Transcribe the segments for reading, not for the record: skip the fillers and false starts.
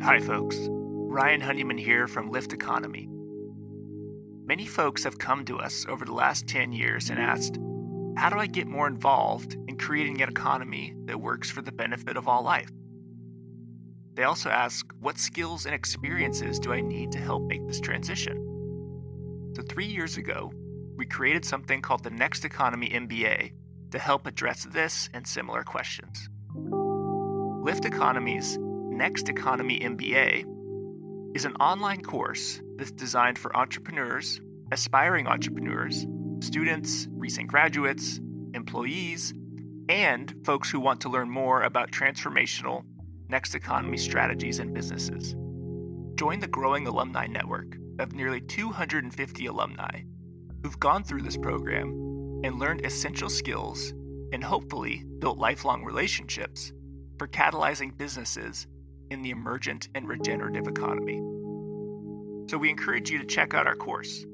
Hi, folks. Ryan Honeyman here from Lift Economy. Many folks have come to us over the last 10 years and asked, how do I get more involved in creating an economy that works for the benefit of all life? They also ask, what skills and experiences do I need to help make this transition? So 3 years ago, we created something called the Next Economy MBA to help address this and similar questions. Lift Economy's Next Economy MBA is an online course that's designed for entrepreneurs, aspiring entrepreneurs, students, recent graduates, employees, and folks who want to learn more about transformational next economy strategies and businesses. Join the growing alumni network of nearly 250 alumni who've gone through this program and learned essential skills and hopefully built lifelong relationships for catalyzing businesses in the emergent and regenerative economy. So we encourage you to check out our course.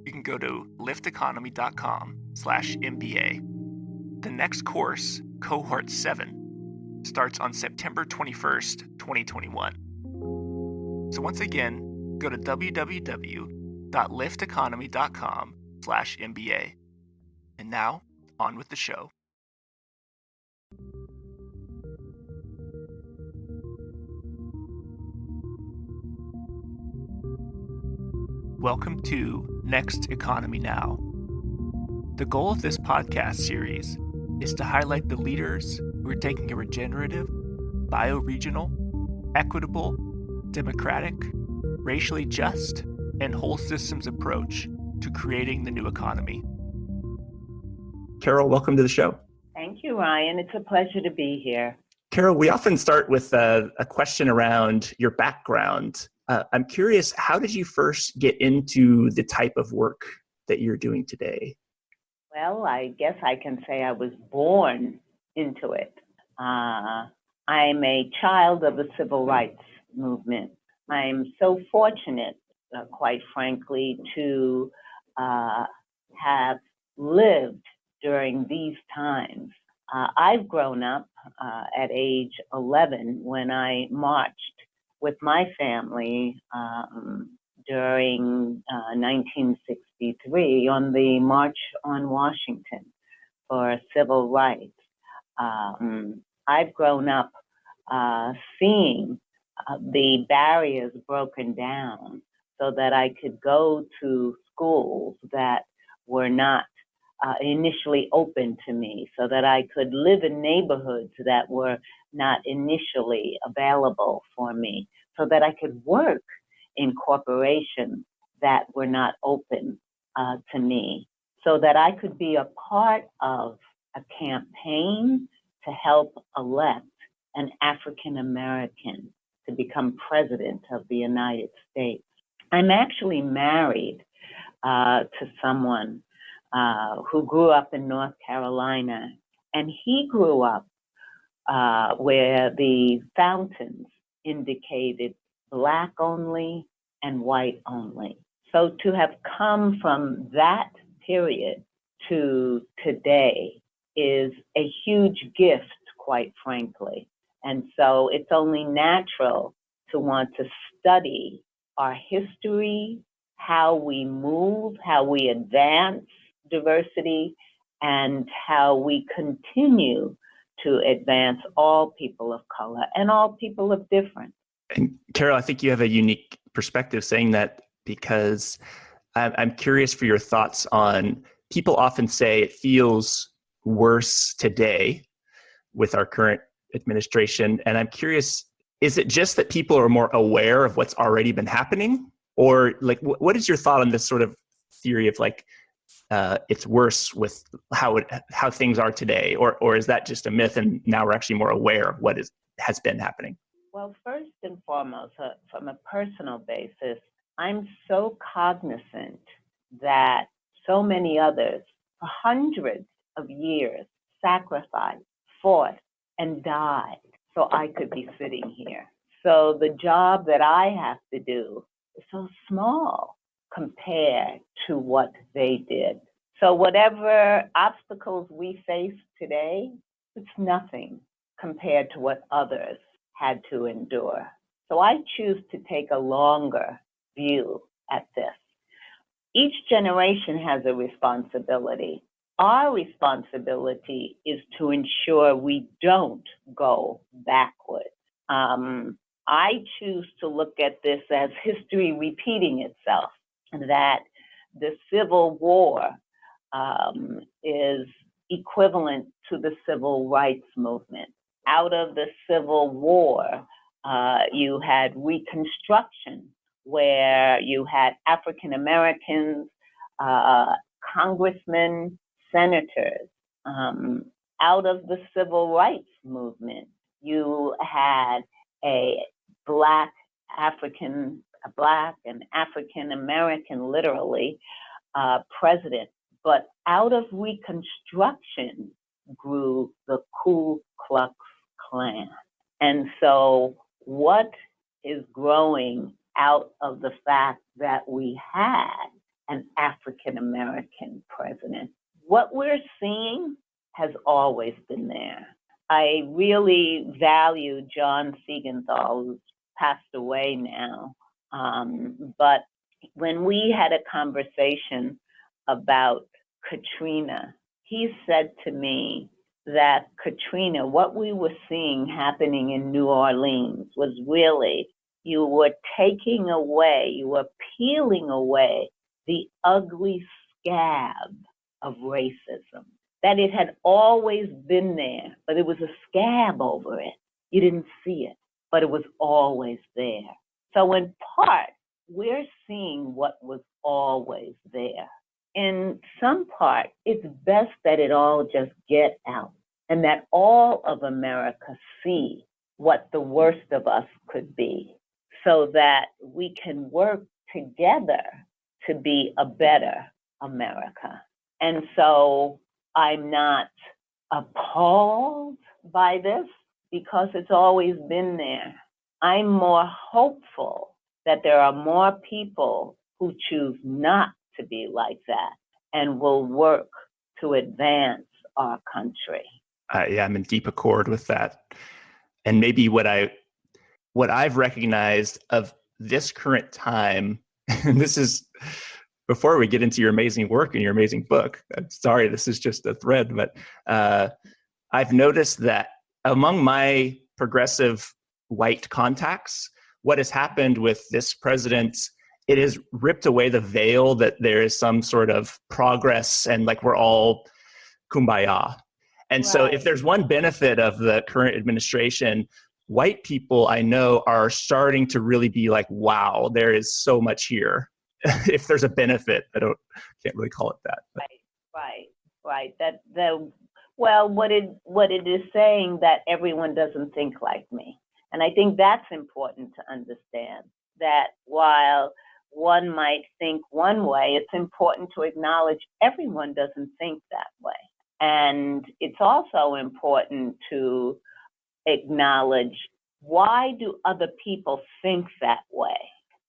You can go to lifteconomy.com/MBA. The next course, Cohort 7, starts on September 21st, 2021. So once again, go to www.lifteconomy.com/MBA. And now, on with the show. Welcome to Next Economy Now. The goal of this podcast series is to highlight the leaders who are taking a regenerative, bioregional, equitable, democratic, racially just, and whole systems approach to creating the new economy. Carol, welcome to the show. Thank you, Ryan. It's a pleasure to be here. Carol, we often start with a question around your background. I'm curious, how did you first get into the type of work that you're doing today? Well, I guess I can say I was born into it. I'm a child of the civil rights movement. I'm so fortunate, quite frankly, to have lived during these times. I've grown up at age 11 when I marched with my family during 1963 on the March on Washington for civil rights. I've grown up seeing the barriers broken down so that I could go to schools that were not initially open to me, so that I could live in neighborhoods that were not initially available for me, so that I could work in corporations that were not open to me, so that I could be a part of a campaign to help elect an African American to become president of the United States. I'm actually married to someone who grew up in North Carolina, and he grew up where the fountains indicated Black only and white only. So to have come from that period to today is a huge gift, quite frankly. And so it's only natural to want to study our history, how we move, how we advance diversity, and how we continue to advance all people of color and all people of difference. And Carol, I think you have a unique perspective saying that, because I'm curious for your thoughts on, people often say it feels worse today with our current administration. And I'm curious, is it just that people are more aware of what's already been happening? Or like, what is your thought on this sort of theory of like, it's worse with how things are today, or is that just a myth and now we're actually more aware of what has been happening? Well, first and foremost, from a personal basis, I'm so cognizant that so many others for hundreds of years sacrificed, fought, and died so I could be sitting here. So the job that I have to do is so small compared to what they did. So whatever obstacles we face today, it's nothing compared to what others had to endure. So I choose to take a longer view at this. Each generation has a responsibility. Our responsibility is to ensure we don't go backwards. I choose to look at this as history repeating itself, that the Civil War is equivalent to the Civil Rights Movement. Out of the Civil War, you had Reconstruction, where you had African Americans, congressmen, senators. Out of the Civil Rights Movement, you had a black and African American, literally, president. But out of Reconstruction grew the Ku Klux Klan. And so what is growing out of the fact that we had an African American president? What we're seeing has always been there. I really value John Siegenthal, who's passed away now. But when we had a conversation about Katrina, he said to me that Katrina, what we were seeing happening in New Orleans was really, you were taking away, you were peeling away the ugly scab of racism. That it had always been there, but it was a scab over it. You didn't see it, but it was always there. So in part, we're seeing what was always there. In some part, it's best that it all just get out and that all of America see what the worst of us could be so that we can work together to be a better America. And so I'm not appalled by this because it's always been there. I'm more hopeful that there are more people who choose not to be like that and will work to advance our country. Yeah, I'm in deep accord with that. And maybe what I've recognized of this current time, and this is before we get into your amazing work and your amazing book. I'm sorry, this is just a thread, but I've noticed that among my progressive white contacts, what has happened with this president, it has ripped away the veil that there is some sort of progress and like we're all kumbaya. And so if there's one benefit of the current administration, white people I know are starting to really be like, wow, there is so much here. If there's a benefit, can't really call it that. But. Right. Well, what it is saying that everyone doesn't think like me. And I think that's important to understand, that while one might think one way, it's important to acknowledge everyone doesn't think that way. And it's also important to acknowledge, why do other people think that way?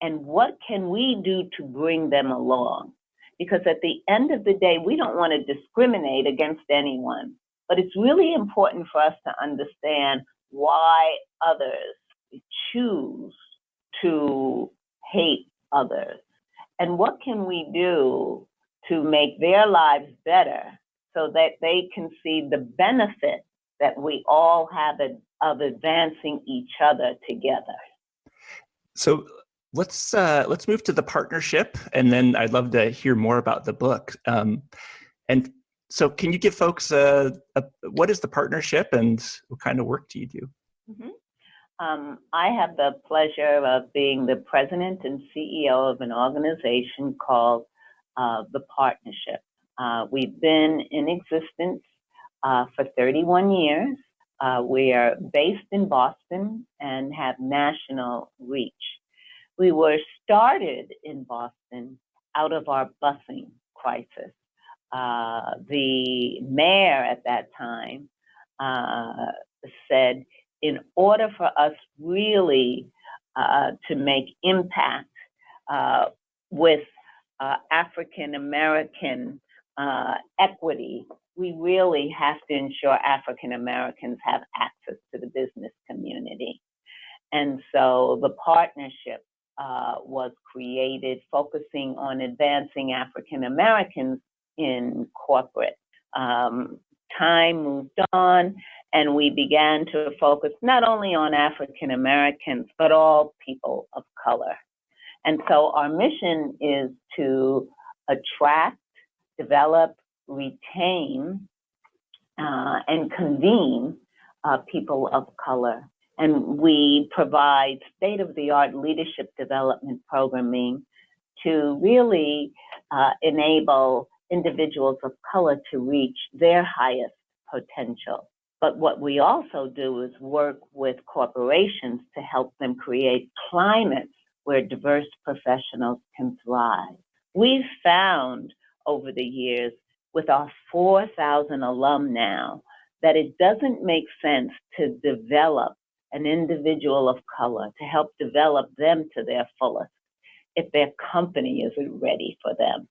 And what can we do to bring them along? Because at the end of the day, we don't want to discriminate against anyone. But it's really important for us to understand why others choose to hate others. And what can we do to make their lives better so that they can see the benefit that we all have of advancing each other together? So let's move to the partnership, and then I'd love to hear more about the book. And so can you give folks what is the partnership and what kind of work do you do? Mm-hmm. I have the pleasure of being the president and CEO of an organization called the Partnership. We've been in existence for 31 years. We are based in Boston and have national reach. We were started in Boston out of our busing crisis. The mayor at that time said, in order for us really to make impact with African American equity, we really have to ensure African Americans have access to the business community. And so the partnership was created focusing on advancing African Americans in corporate. Time moved on, and we began to focus not only on African Americans, but all people of color. And so our mission is to attract, develop, retain, and convene people of color. And we provide state-of-the-art leadership development programming to really enable individuals of color to reach their highest potential. But what we also do is work with corporations to help them create climates where diverse professionals can thrive. We've found over the years, with our 4,000 alum now, that it doesn't make sense to develop an individual of color, to help develop them to their fullest, if their company isn't ready for them.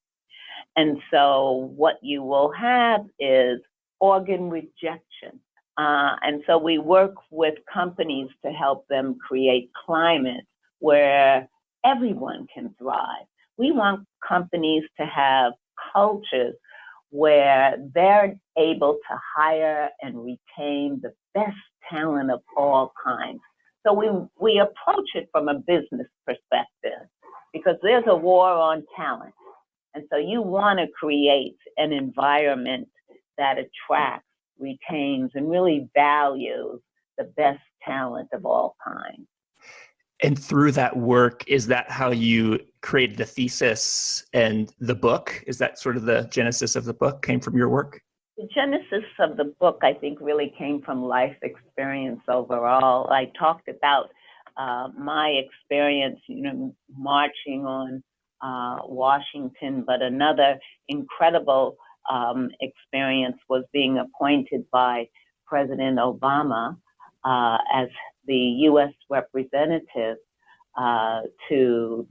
And so what you will have is organ rejection. And so we work with companies to help them create climates where everyone can thrive. We want companies to have cultures where they're able to hire and retain the best talent of all kinds. So we approach it from a business perspective, because there's a war on talent. And so you want to create an environment that attracts, retains, and really values the best talent of all kinds. And through that work, is that how you created the thesis and the book? Is that sort of the genesis of the book, came from your work? The genesis of the book, I think, really came from life experience overall. I talked about my experience, marching on Washington, but another incredible experience was being appointed by President Obama as the U.S. representative to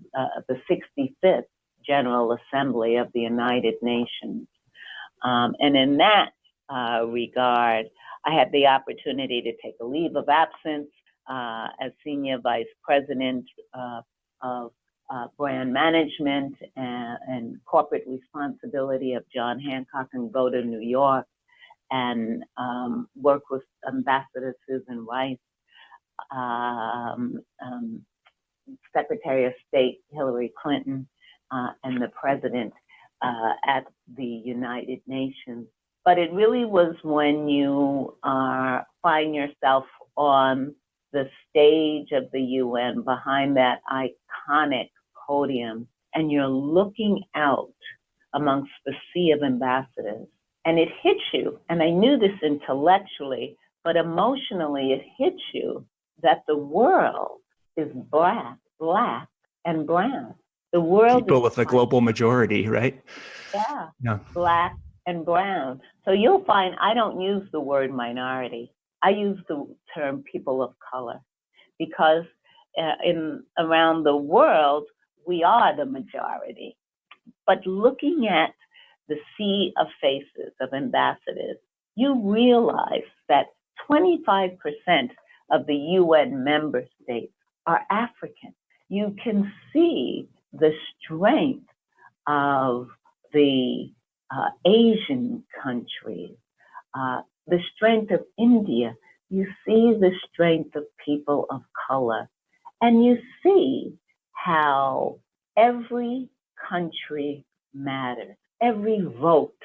the 65th General Assembly of the United Nations. And in that regard, I had the opportunity to take a leave of absence as Senior Vice President of Brand Management and Corporate Responsibility of John Hancock, and go to New York and work with Ambassador Susan Rice, Secretary of State Hillary Clinton, and the President at the United Nations. But it really was when you find yourself on the stage of the UN, behind that iconic podium, and you're looking out amongst the sea of ambassadors, and it hits you, and I knew this intellectually, but emotionally it hits you, that the world is black and brown. The world people is with a global majority, right? Yeah, black and brown. So you'll find I don't use the word minority. I use the term people of color, because around the world, we are the majority. But looking at the sea of faces of ambassadors, you realize that 25% of the UN member states are African. You can see the strength of the Asian countries, the strength of India. You see the strength of people of color, and you see how every country matters. Every vote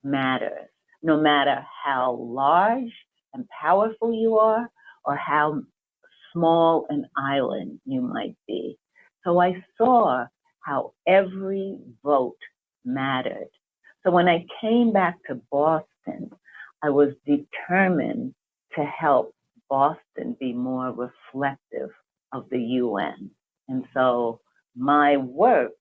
matters, no matter how large and powerful you are or how small an island you might be. So I saw how every vote mattered. So when I came back to Boston, I was determined to help Boston be more reflective of the UN. And so my work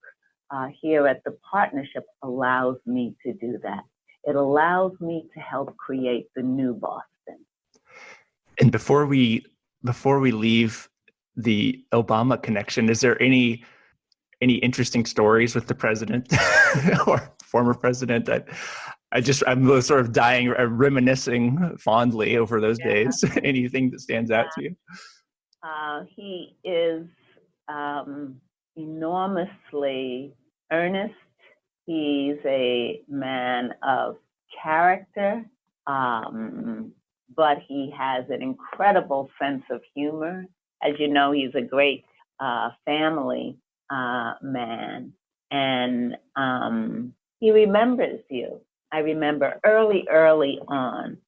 here at the partnership allows me to do that. It allows me to help create the new Boston. And before we leave the Obama connection, is there any interesting stories with the president or former president? I'm sort of reminiscing fondly over those days. Anything that stands out to you? He is enormously earnest. He's a man of character, but he has an incredible sense of humor. As you know, he's a great family man, and he remembers you. I remember early on,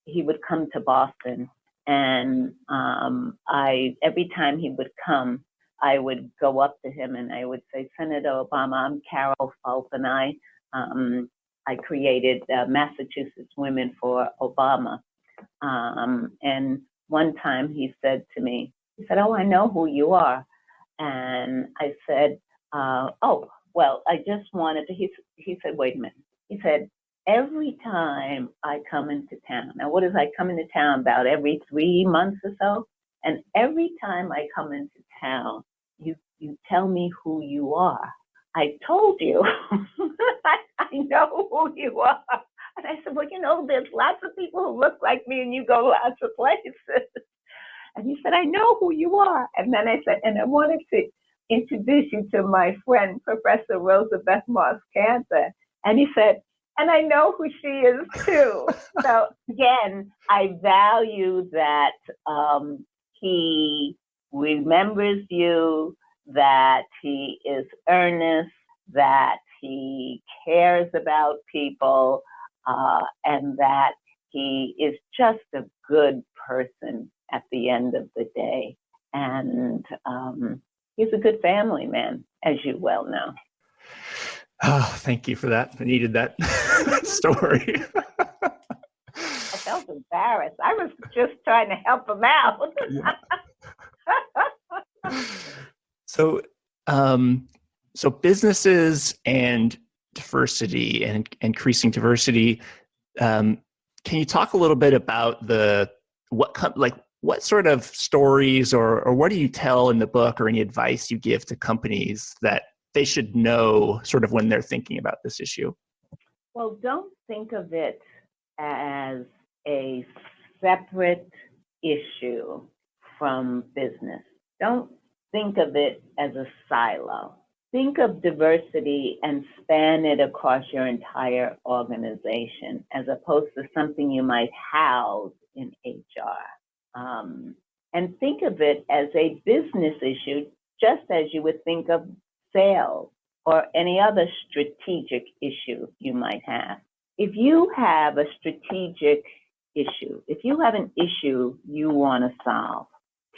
he would come to Boston, and every time he would come, I would go up to him and I would say, Senator Obama, I'm Carol Fulp, and I created Massachusetts Women for Obama. And one time he said to me, he said, oh, I know who you are. And I said, oh, well, I just wanted to, he said, wait a minute. He said, every time I come into town, now what is I come into town about every 3 months or so? And every time I come into town, you tell me who you are. I told you, I know who you are. And I said, well, you know, there's lots of people who look like me and you go lots of places. And he said, I know who you are. And then I said, and I wanted to introduce you to my friend, Professor Rosa Beth Moss-Cancer. And he said, and I know who she is too. So again, I value that he remembers you, that he is earnest, that he cares about people, and that he is just a good person at the end of the day. And he's a good family man, as you well know. Oh, thank you for that. I needed that story. I felt embarrassed. I was just trying to help him out. So, so businesses and diversity and increasing diversity. Can you talk a little bit about what sort of stories or what do you tell in the book or any advice you give to companies that they should know sort of when they're thinking about this issue? Well, don't think of it as a separate issue from business. Don't think of it as a silo. Think of diversity and span it across your entire organization as opposed to something you might house in HR. And think of it as a business issue, just as you would think of sales or any other strategic issue you might have. If you have a strategic issue, if you have an issue you want to solve,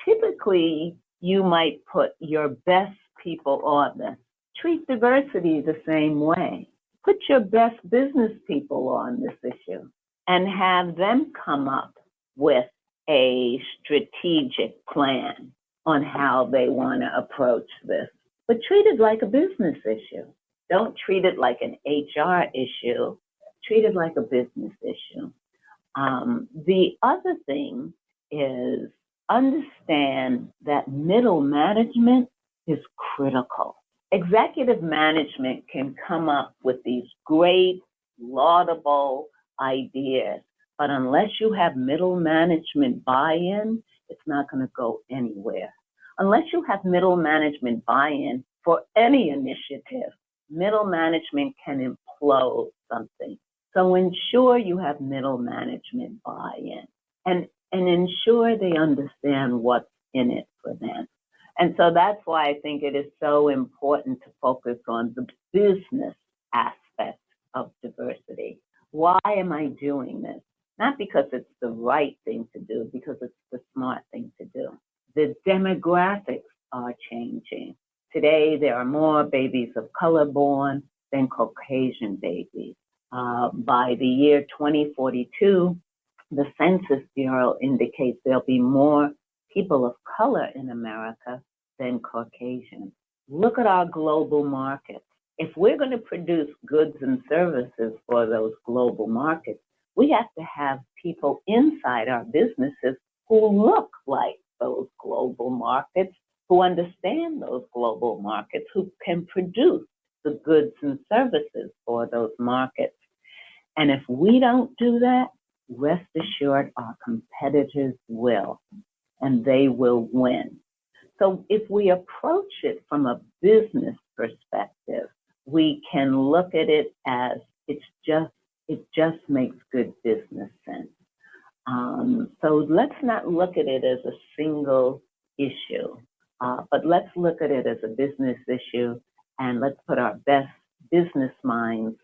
typically you might put your best people on this. Treat diversity the same way. Put your best business people on this issue and have them come up with a strategic plan on how they want to approach this. But treat it like a business issue. Don't treat it like an HR issue. Treat it like a business issue. The other thing is understand that middle management is critical. Executive management can come up with these great, laudable ideas, but unless you have middle management buy-in, it's not going to go anywhere. Unless you have middle management buy-in for any initiative, middle management can implode something. So ensure you have middle management buy-in and ensure they understand what's in it for them. And so that's why I think it is so important to focus on the business aspect of diversity. Why am I doing this? Not because it's the right thing to do, because it's the smart thing to do. The demographics are changing. Today, there are more babies of color born than Caucasian babies. By the year 2042, the Census Bureau indicates there'll be more people of color in America than Caucasian. Look at our global markets. If we're going to produce goods and services for those global markets, we have to have people inside our businesses who look like those global markets, who understand those global markets, who can produce the goods and services for those markets. And if we don't do that, rest assured our competitors will. and they will win. So if we approach it from a business perspective, we can look at it as it just makes good business sense. So let's not look at it as a single issue, but let's look at it as a business issue, and let's put our best business minds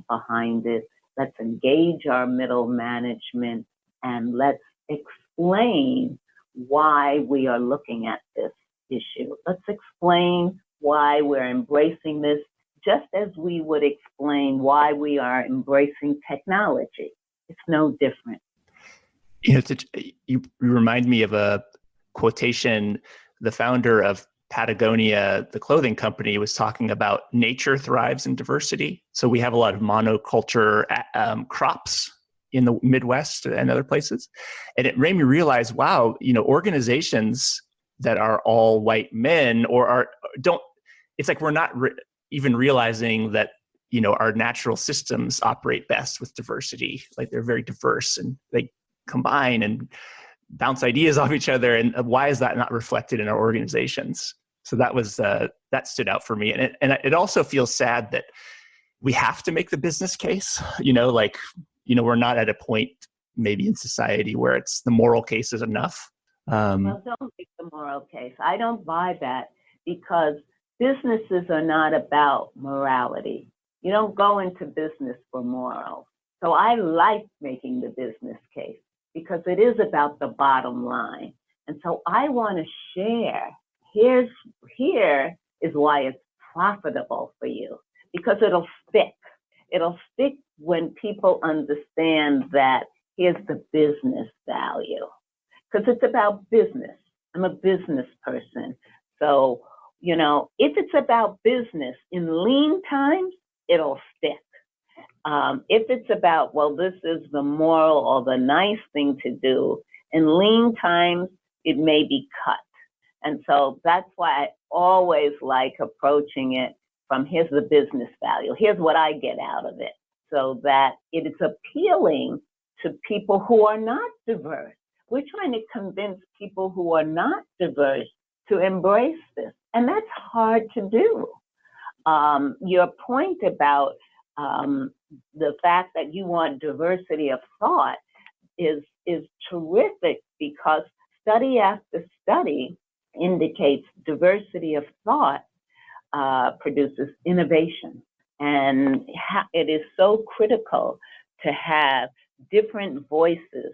behind it. Let's engage our middle management, and let's explain why we are looking at this issue. Let's explain why we're embracing this, just as we would explain why we are embracing technology. It's no different. You know, you remind me of a quotation. The founder of Patagonia, the clothing company, was talking about nature thrives in diversity. So we have a lot of monoculture crops in the Midwest and other places. And it made me realize, wow, you know, organizations that are all white men it's like we're not even realizing that, you know, our natural systems operate best with diversity. Like they're very diverse and they combine and bounce ideas off each other. And why is that not reflected in our organizations? So that was, that stood out for me. And it also feels sad that we have to make the business case, you know, like, you know, we're not at a point maybe in society where it's the moral case is enough. Well, don't make the moral case. I don't buy that, because businesses are not about morality. You don't go into business for morals. So I like making the business case because it is about the bottom line. And so I want to share, here is why it's profitable for you, because it'll stick. It'll stick when people understand that here's the business value. Because it's about business. I'm a business person. So, you know, if it's about business in lean times, it'll stick. If it's about, well, this is the moral or the nice thing to do, in lean times, it may be cut. And so that's why I always like approaching it from here's the business value. Here's what I get out of it, so that it is appealing to people who are not diverse. We're trying to convince people who are not diverse to embrace this, and that's hard to do. Your point about the fact that you want diversity of thought is terrific, because study after study indicates diversity of thought produces innovation, and it is so critical to have different voices,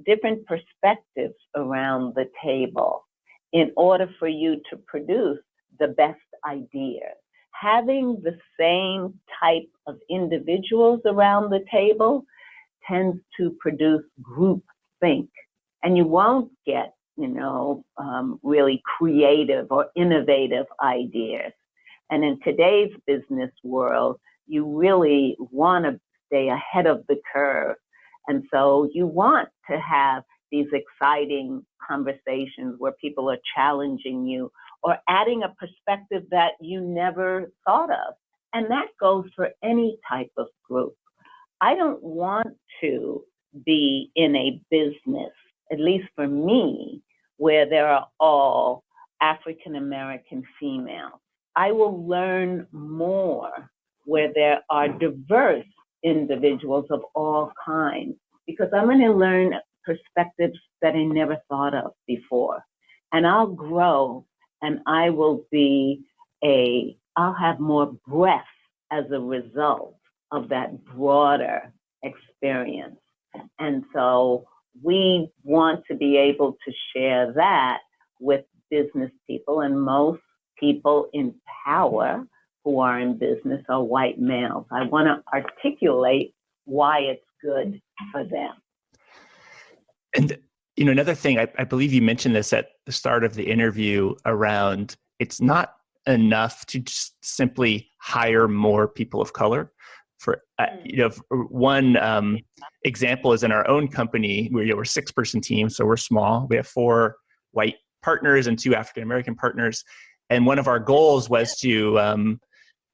different perspectives around the table in order for you to produce the best ideas. Having the same type of individuals around the table tends to produce group think, and you won't get, you know, really creative or innovative ideas. And in today's business world, you really want to stay ahead of the curve. And so you want to have these exciting conversations where people are challenging you or adding a perspective that you never thought of. And that goes for any type of group. I don't want to be in a business, at least for me, where there are all African American females. I will learn more where there are diverse individuals of all kinds, because I'm going to learn perspectives that I never thought of before. And I'll grow, and I will I'll have more breadth as a result of that broader experience. And so we want to be able to share that with business people, and most people in power who are in business are white males. I want to articulate why it's good for them. And, you know, another thing, I believe you mentioned this at the start of the interview around, it's not enough to just simply hire more people of color. For, you know, one example is in our own company, we're a 6-person team, so we're small. We have 4 white partners and 2 African-American partners. And one of our goals was to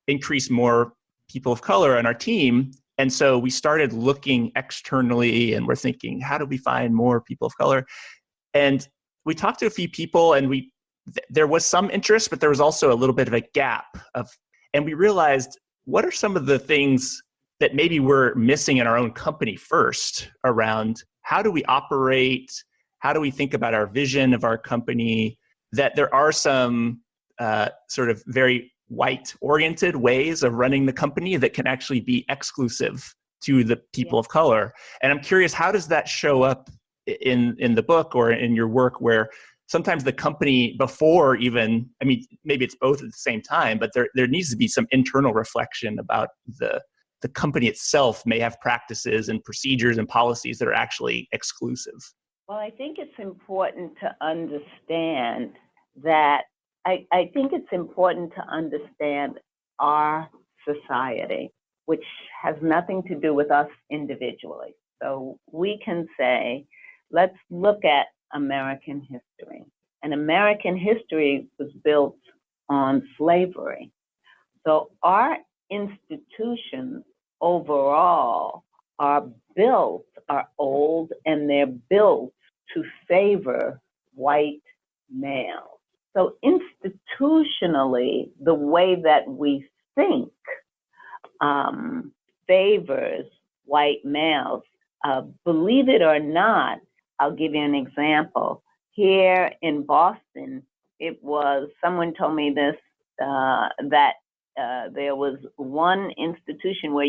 increase more people of color on our team. And so we started looking externally, and we're thinking, how do we find more people of color? And we talked to a few people, and there was some interest, but there was also a little bit of a gap and we realized, what are some of the things that maybe we're missing in our own company first around how do we operate? How do we think about our vision of our company? That there are some sort of very white-oriented ways of running the company that can actually be exclusive to the people of color. And I'm curious, how does that show up in the book or in your work, where sometimes the company before even, I mean, maybe it's both at the same time, but there needs to be some internal reflection about the company itself may have practices and procedures and policies that are actually exclusive. Well, I think it's important to understand that I think it's important to understand our society, which has nothing to do with us individually. So we can say, let's look at American history. And American history was built on slavery. So our institutions overall are old, and they're built to favor white males. So institutionally, the way that we think favors white males. Believe it or not, I'll give you an example. Here in Boston, someone told me this, that there was one institution where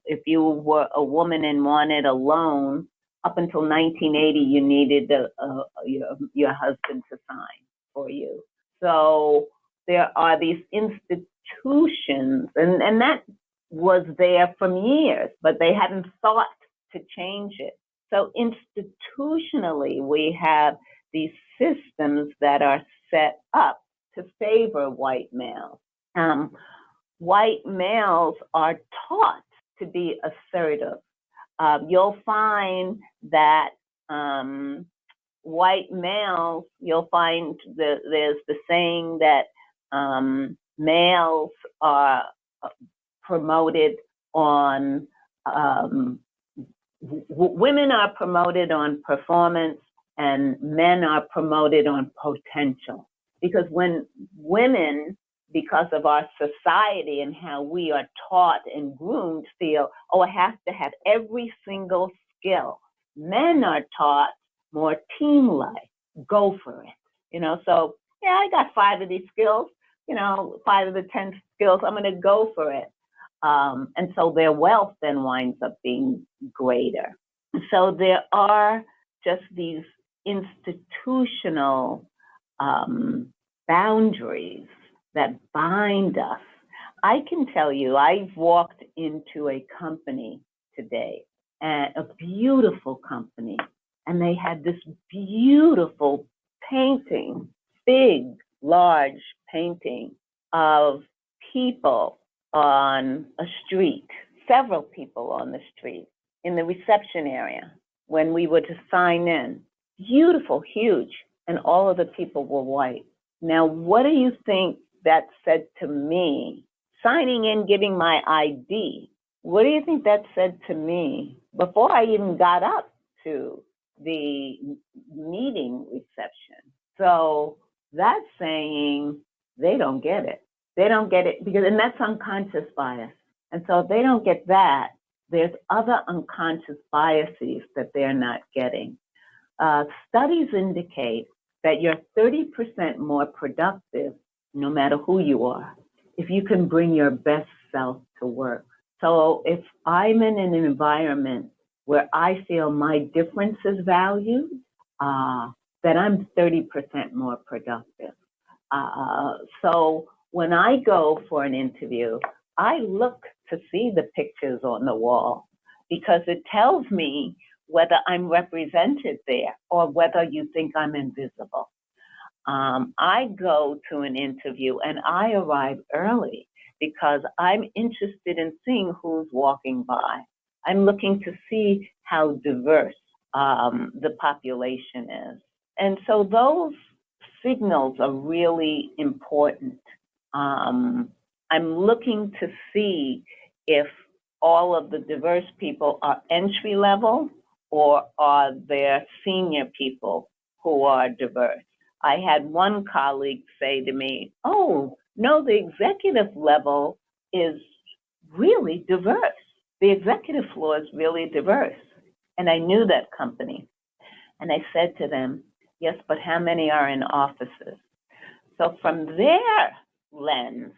if you were a woman and wanted a loan, up until 1980, you needed your husband to sign for you. So there are these institutions, and that was there from years, but they hadn't thought to change it. So institutionally, we have these systems that are set up to favor white males. White males are taught to be assertive. You'll find that white males, you'll find there's the saying that males are promoted on, women are promoted on performance, and men are promoted on potential. Because when women, because of our society and how we are taught and groomed, feel, I have to have every single skill. Men are taught more team-like, go for it. So, I got 5 of these skills, 5 of the 10 skills, I'm gonna go for it. And so their wealth then winds up being greater. So there are just these institutional boundaries that bind us. I can tell you, I've walked into a company today, a beautiful company, and they had this beautiful painting, big, large painting of people on a street, several people on the street in the reception area when we were to sign in. Beautiful, huge, and all of the people were white. Now, what do you think that said to me? Signing in, giving my ID, what do you think that said to me before I even got up to the meeting reception? So that's saying they don't get it. They don't get it and that's unconscious bias. And so if they don't get that, there's other unconscious biases that they're not getting. Studies indicate that you're 30% more productive no matter who you are, if you can bring your best self to work. So if I'm in an environment where I feel my difference is valued, then I'm 30% more productive. So when I go for an interview, I look to see the pictures on the wall because it tells me whether I'm represented there or whether you think I'm invisible. I go to an interview and I arrive early because I'm interested in seeing who's walking by. I'm looking to see how diverse the population is. And so those signals are really important. I'm looking to see if all of the diverse people are entry level or are there senior people who are diverse. I had one colleague say to me, oh, no, the executive level is really diverse. The executive floor is really diverse. And I knew that company. And I said to them, yes, but how many are in offices? So from their lens,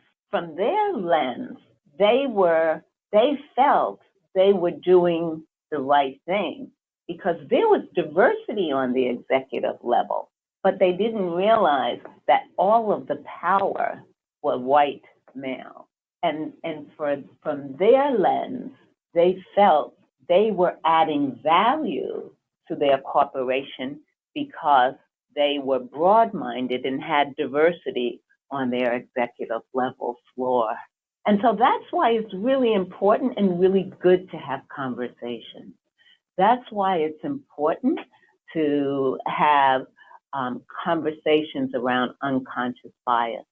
they felt they were doing the right thing because there was diversity on the executive level, but they didn't realize that all of the power was white male. And from their lens, they felt they were adding value to their corporation because they were broad-minded and had diversity on their executive level floor. And so that's why it's really important and really good to have conversations. That's why it's important to have conversations around unconscious bias.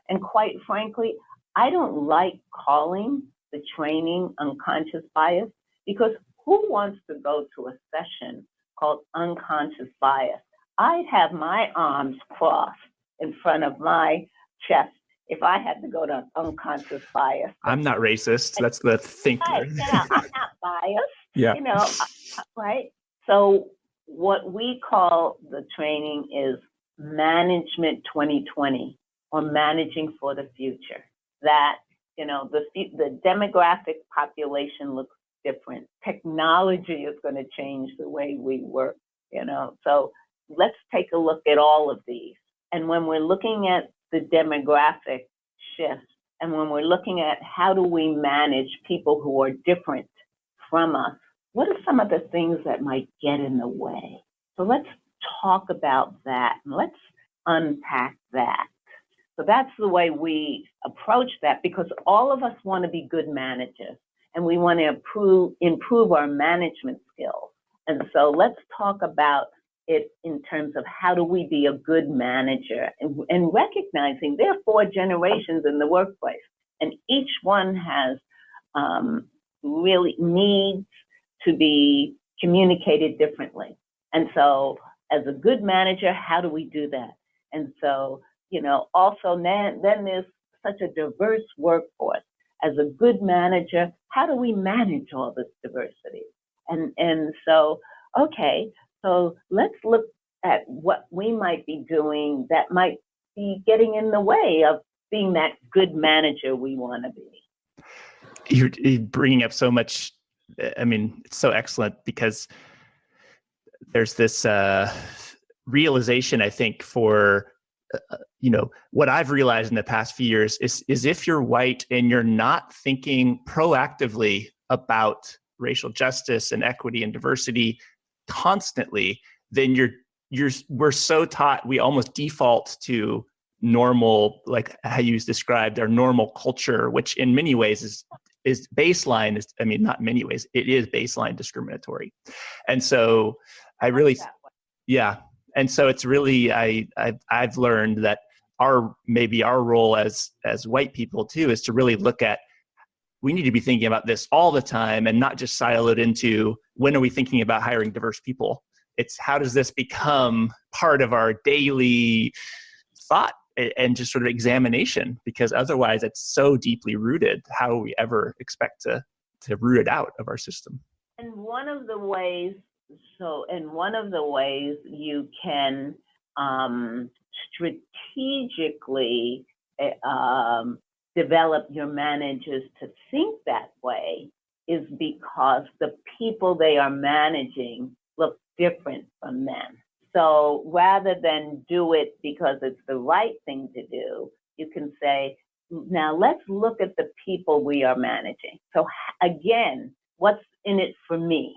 And quite frankly, I don't like calling the training unconscious bias because who wants to go to a session called unconscious bias? I'd have my arms crossed in front of my chest if I had to go to unconscious bias. I'm not racist. That's the thinker. Right, I'm not biased. Yeah. Right? So what we call the training is Management 2020 or Managing for the Future. That, the demographic population looks different. Technology is going to change the way we work, So let's take a look at all of these. And when we're looking at the demographic shift, and when we're looking at how do we manage people who are different from us, what are some of the things that might get in the way? So let's talk about that, and let's unpack that. So that's the way we approach that, because all of us want to be good managers, and we want to improve our management skills. And so let's talk about it in terms of how do we be a good manager, and recognizing there are 4 generations in the workplace, and each one has really needs to be communicated differently. And so as a good manager, how do we do that? And so, also then there's such a diverse workforce. As a good manager, how do we manage all this diversity? And so, okay, so let's look at what we might be doing that might be getting in the way of being that good manager we want to be. You're bringing up so much. I mean, it's so excellent because there's this realization, I think, for, what I've realized in the past few years is if you're white and you're not thinking proactively about racial justice and equity and diversity constantly, then we're so taught, we almost default to normal, like how you described our normal culture, which in many ways is baseline, not many ways, it is baseline discriminatory. And so I really, yeah. And so it's really, I've learned that our role as white people too, is to really look at, we need to be thinking about this all the time and not just siloed into when are we thinking about hiring diverse people? It's how does this become part of our daily thought and just sort of examination, because otherwise it's so deeply rooted. How do we ever expect to root it out of our system? And one of the ways you can strategically develop your managers to think that way is because the people they are managing look different from them. So rather than do it because it's the right thing to do, you can say, now let's look at the people we are managing. So again, what's in it for me?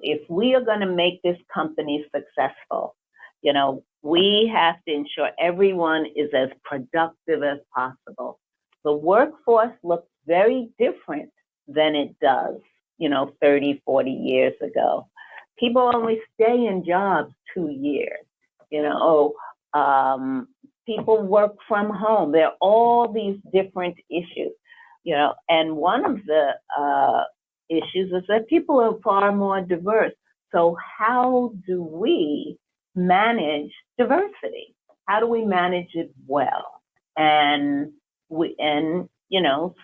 If we are going to make this company successful, we have to ensure everyone is as productive as possible. The workforce looks very different than it does, 30, 40 years ago. People only stay in jobs 2 years. People work from home. There are all these different issues, and one of the issues is that people are far more diverse. So how do we manage diversity? How do we manage it well? And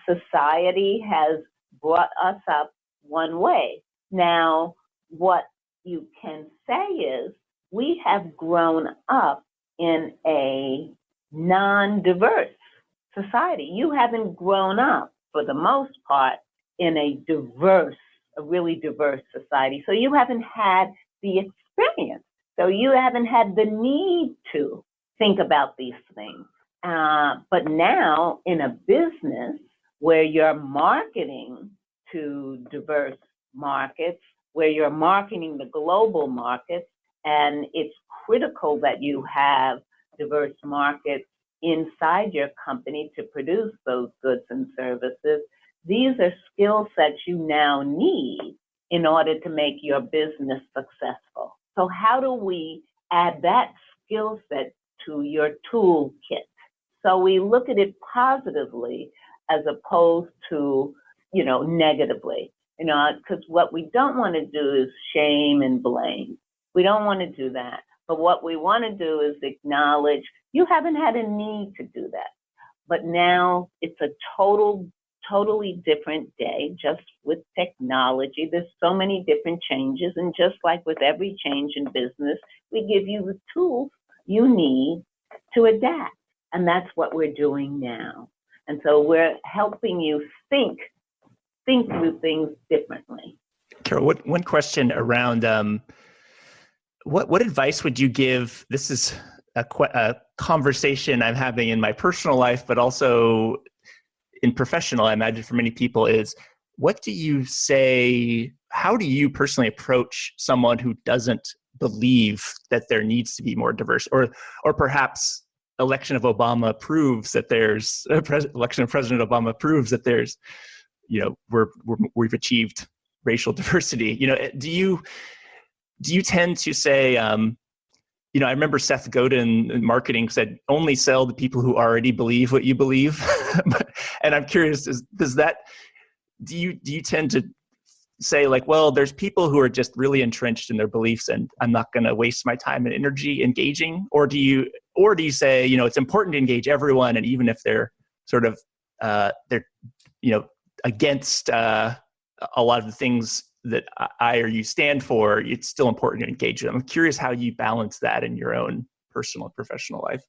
society has brought us up one way. Now, what you can say is we have grown up in a non-diverse society. You haven't grown up, for the most part, in a really diverse society. So you haven't had the experience. So you haven't had the need to think about these things. But now in a business where you're marketing to diverse markets, where you're marketing the global markets, and it's critical that you have diverse markets inside your company to produce those goods and services. These are skill sets you now need in order to make your business successful. So how do we add that skill set to your toolkit? So we look at it positively as opposed to, negatively, because what we don't want to do is shame and blame. We don't want to do that. But what we want to do is acknowledge you haven't had a need to do that. But now it's a totally different day, just with technology. There's so many different changes. And just like with every change in business, we give you the tools you need to adapt. And that's what we're doing now. And so we're helping you think through things differently. Carol, one question around what advice would you give? This is a conversation I'm having in my personal life, but also in professional, I imagine for many people, is what do you say, how do you personally approach someone who doesn't believe that there needs to be more diverse, or perhaps election of President Obama proves that there's, we've achieved racial diversity. Do you tend to say, I remember Seth Godin in marketing said, only sell to people who already believe what you believe. And I'm curious, do you tend to say like, well, there's people who are just really entrenched in their beliefs and I'm not going to waste my time and energy engaging? Or do you say, it's important to engage everyone, and even if they're sort of, against a lot of the things that I or you stand for, it's still important to engage them. I'm curious how you balance that in your own personal and professional life.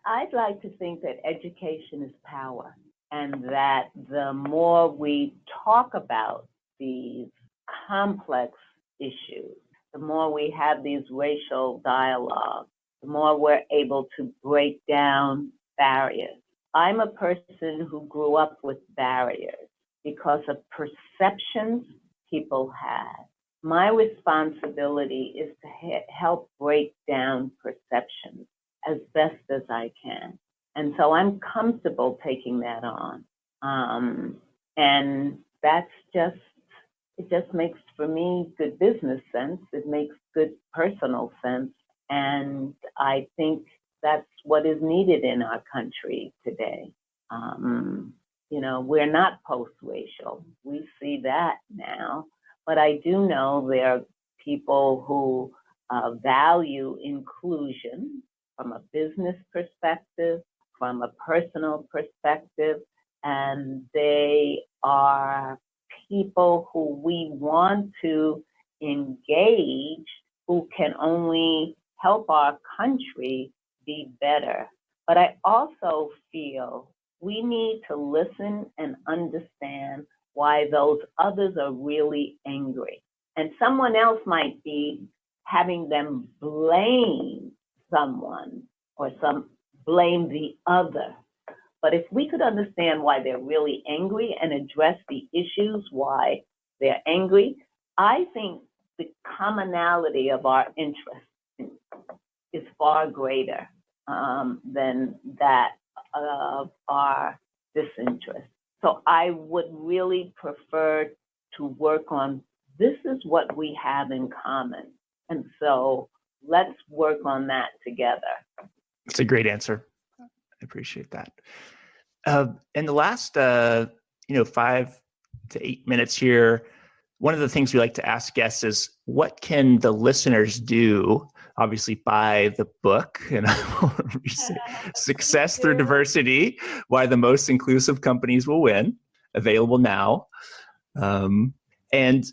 I'd like to think that education is power, and that the more we talk about these complex issues, the more we have these racial dialogues, the more we're able to break down barriers. I'm a person who grew up with barriers because of perceptions people had. My responsibility is to help break down perceptions as best as I can. And so I'm comfortable taking that on. And it just makes, for me, good business sense. It makes good personal sense. And I think that's what is needed in our country today. We're not post-racial. We see that now. But I do know there are people who value inclusion from a business perspective, from a personal perspective, and they are people who we want to engage, who can only help our country be better. But I also feel we need to listen and understand why those others are really angry. And someone else might be having them blame someone or blame the other. But if we could understand why they're really angry and address the issues why they're angry, I think the commonality of our interests is far greater than that of our disinterest. So I would really prefer to work on, this is what we have in common. And so let's work on that together. It's a great answer. I appreciate that. In the last 5 to 8 minutes here, one of the things we like to ask guests is, what can the listeners do? Obviously, buy the book, and Success Through Diversity, Why the Most Inclusive Companies Will Win, available now. And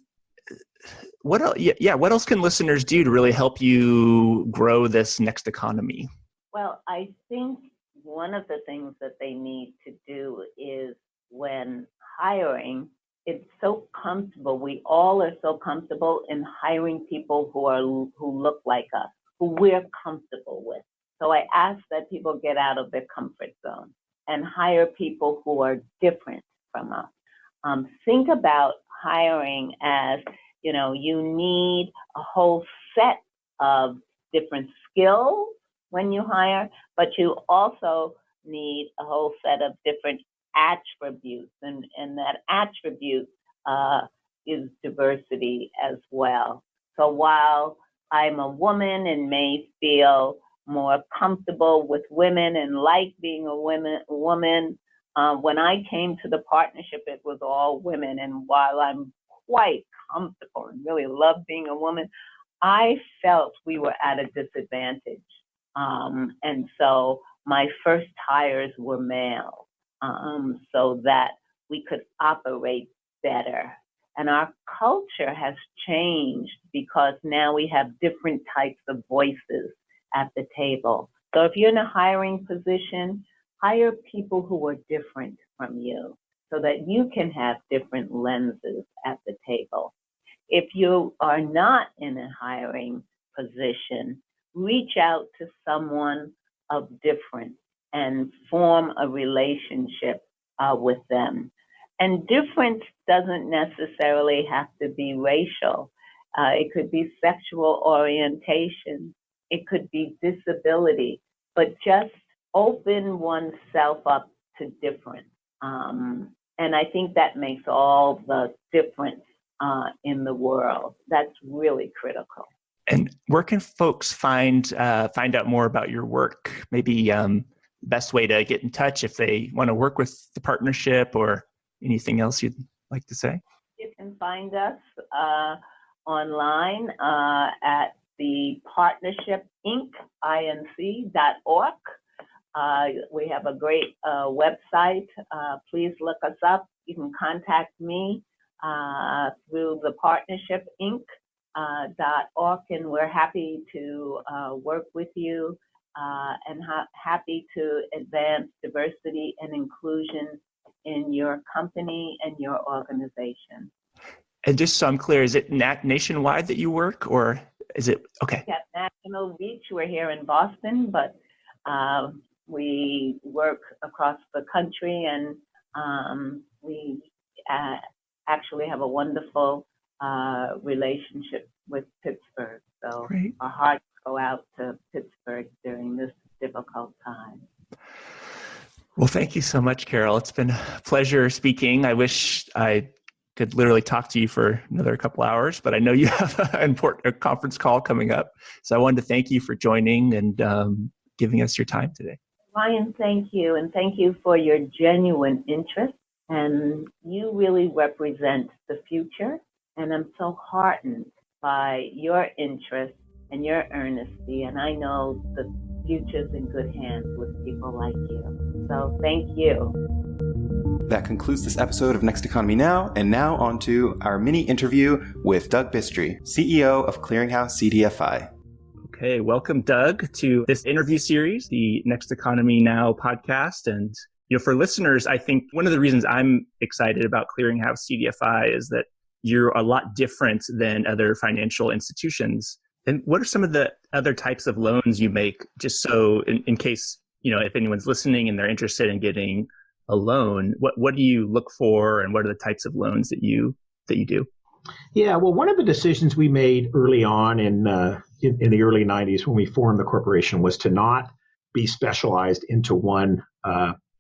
what else, what else can listeners do to really help you grow this next economy? Well, I think one of the things that they need to do is, when hiring, it's so comfortable. We all are so comfortable in hiring people who look like us, who we're comfortable with. So I ask that people get out of their comfort zone and hire people who are different from us. Think about hiring as, you need a whole set of different skills when you hire, but you also need a whole set of different attributes, and that attribute is diversity as well. So while I'm a woman and may feel more comfortable with women and like being a woman, when I came to the partnership, it was all women. And while I'm quite comfortable and really love being a woman, I felt we were at a disadvantage. And so my first hires were male, so that we could operate better. And our culture has changed because now we have different types of voices at the table. So if you're in a hiring position, hire people who are different from you so that you can have different lenses at the table. If you are not in a hiring position, reach out to someone of difference and form a relationship with them. And difference doesn't necessarily have to be racial. It could be sexual orientation. It could be disability, but just open oneself up to difference. And I think that makes all the difference in the world. That's really critical. And where can folks find out more about your work? Maybe best way to get in touch if they want to work with the partnership, or anything else you'd like to say? You can find us online at the partnership inc.org. We have a great website. Please look us up. You can contact me through the partnership inc.org, and we're happy to work with you and happy to advance diversity and inclusion in your company and your organization. And just so I'm clear, is it nationwide that you work, or is it, okay? We have national reach. We're here in Boston, but we work across the country, and we actually have a wonderful relationship with Pittsburgh. So Great. Our hearts go out to Pittsburgh during this difficult time. Well, thank you so much, Carol. It's been a pleasure speaking. I wish I could literally talk to you for another couple hours, but I know you have an important conference call coming up. So I wanted to thank you for joining and giving us your time today. Ryan, thank you. And thank you for your genuine interest. And you really represent the future. And I'm so heartened by your interest and your earnesty. And I know the future's in good hands with people like you. So thank you. That concludes this episode of Next Economy Now, and now on to our mini interview with Doug Bistry, CEO of Clearinghouse CDFI. Okay, welcome, Doug, to this interview series, the Next Economy Now podcast. And for listeners, I think one of the reasons I'm excited about Clearinghouse CDFI is that you're a lot different than other financial institutions. And what are some of the other types of loans you make, just so in case, if anyone's listening and they're interested in getting a loan, what do you look for, and what are the types of loans that you do? Yeah, well, one of the decisions we made early on in the early 90s when we formed the corporation was to not be specialized into one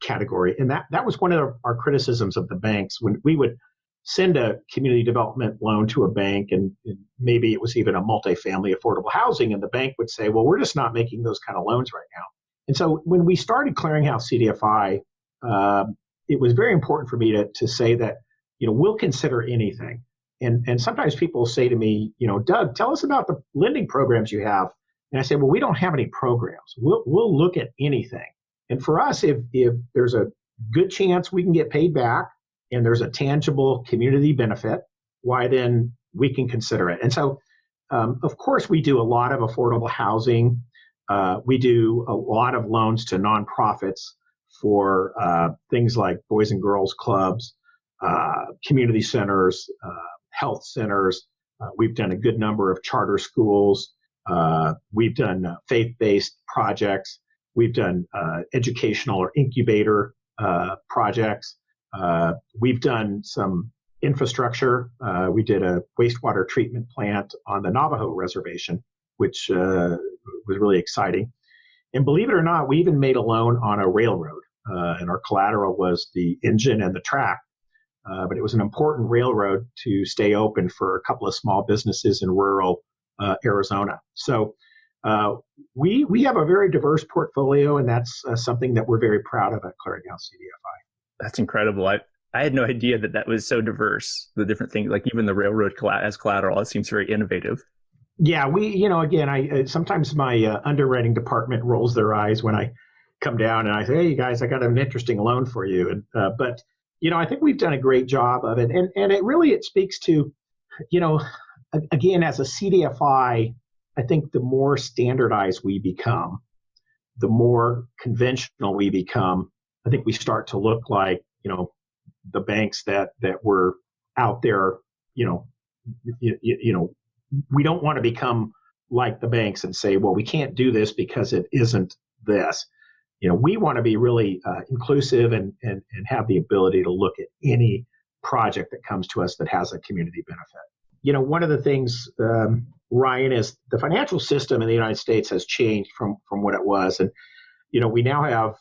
category. And that was one of our criticisms of the banks. When we would send a community development loan to a bank, and maybe it was even a multifamily affordable housing, and the bank would say, well, we're just not making those kind of loans right now. And so when we started Clearinghouse CDFI, it was very important for me to say that, we'll consider anything. And sometimes people say to me, Doug, tell us about the lending programs you have. And I say, well, we don't have any programs. We'll look at anything. And for us, if there's a good chance we can get paid back and there's a tangible community benefit, why then we can consider it. And so, of course, we do a lot of affordable housing. We do a lot of loans to nonprofits for things like Boys and Girls Clubs, community centers, health centers. We've done a good number of charter schools. We've done faith-based projects. We've done educational or incubator projects. We've done some infrastructure. We did a wastewater treatment plant on the Navajo reservation, which was really exciting. And believe it or not, we even made a loan on a railroad, and our collateral was the engine and the track. But it was an important railroad to stay open for a couple of small businesses in rural Arizona. So we have a very diverse portfolio, and that's something that we're very proud of at Clearinghouse CDFI. That's incredible. I had no idea that was so diverse, the different things, like even the railroad as collateral. It seems very innovative. Yeah, again, sometimes my underwriting department rolls their eyes when I come down and I say, hey, you guys, I got an interesting loan for you. But I think we've done a great job of it. And it speaks to, again, as a CDFI, I think the more standardized we become, the more conventional we become, I think we start to look like, the banks that were out there, we don't want to become like the banks and say, well, we can't do this because it isn't this. We want to be really inclusive and have the ability to look at any project that comes to us that has a community benefit. One of the things, Ryan, is the financial system in the United States has changed from what it was. And, we now have,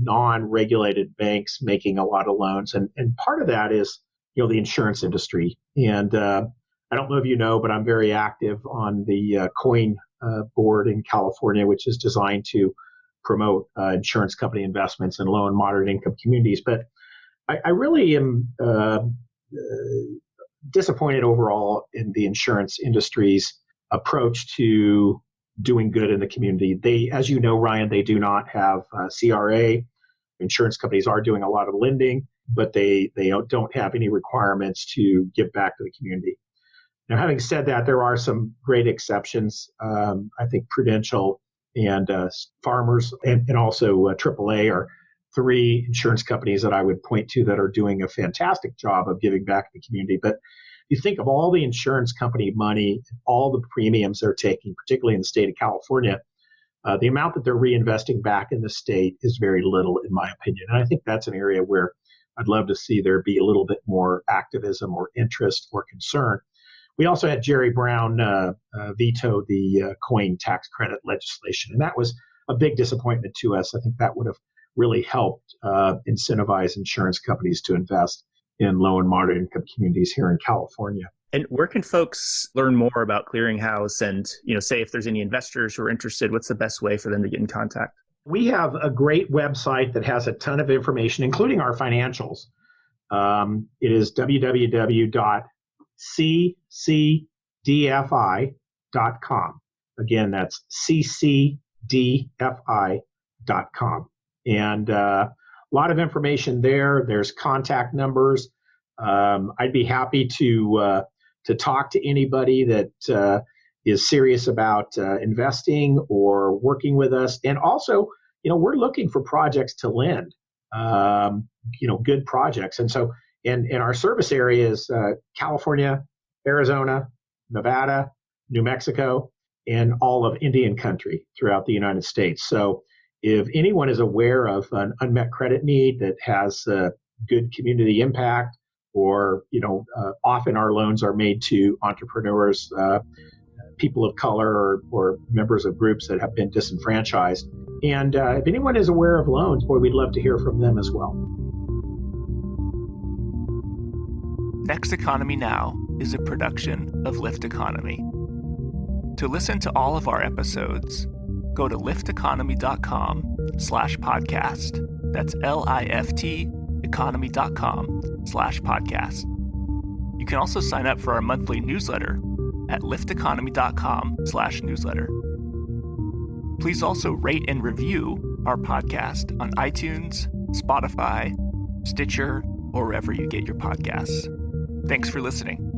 non-regulated banks making a lot of loans. And part of that is, the insurance industry. And I don't know if you know, but I'm very active on the COIN board in California, which is designed to promote insurance company investments in low and moderate income communities. But I really am disappointed overall in the insurance industry's approach to doing good in the community. They, as you know, Ryan, they do not have CRA. Insurance companies are doing a lot of lending, but they don't have any requirements to give back to the community. Now, having said that, there are some great exceptions. I think Prudential and Farmers and also AAA are three insurance companies that I would point to that are doing a fantastic job of giving back to the community. But you think of all the insurance company money, all the premiums they're taking, particularly in the state of California, the amount that they're reinvesting back in the state is very little, in my opinion. And I think that's an area where I'd love to see there be a little bit more activism or interest or concern. We also had Jerry Brown veto the COIN tax credit legislation, and that was a big disappointment to us. I think that would have really helped incentivize insurance companies to invest in low and moderate income communities here in California. And where can folks learn more about Clearinghouse and, say if there's any investors who are interested, what's the best way for them to get in contact? We have a great website that has a ton of information, including our financials. It is www.ccdfi.com. Again, that's ccdfi.com. And a lot of information there. There's contact numbers. I'd be happy to talk to anybody that is serious about investing or working with us. And also, we're looking for projects to lend, good projects. And so, in our service areas, California, Arizona, Nevada, New Mexico, and all of Indian country throughout the United States. So if anyone is aware of an unmet credit need that has good community impact, or, often our loans are made to entrepreneurs, people of color, or members of groups that have been disenfranchised. And if anyone is aware of loans, boy, we'd love to hear from them as well. Next Economy Now is a production of Lift Economy. To listen to all of our episodes, go to lifteconomy.com/podcast. That's LIFT economy.com/podcast. You can also sign up for our monthly newsletter at lifteconomy.com/newsletter. Please also rate and review our podcast on iTunes, Spotify, Stitcher, or wherever you get your podcasts. Thanks for listening.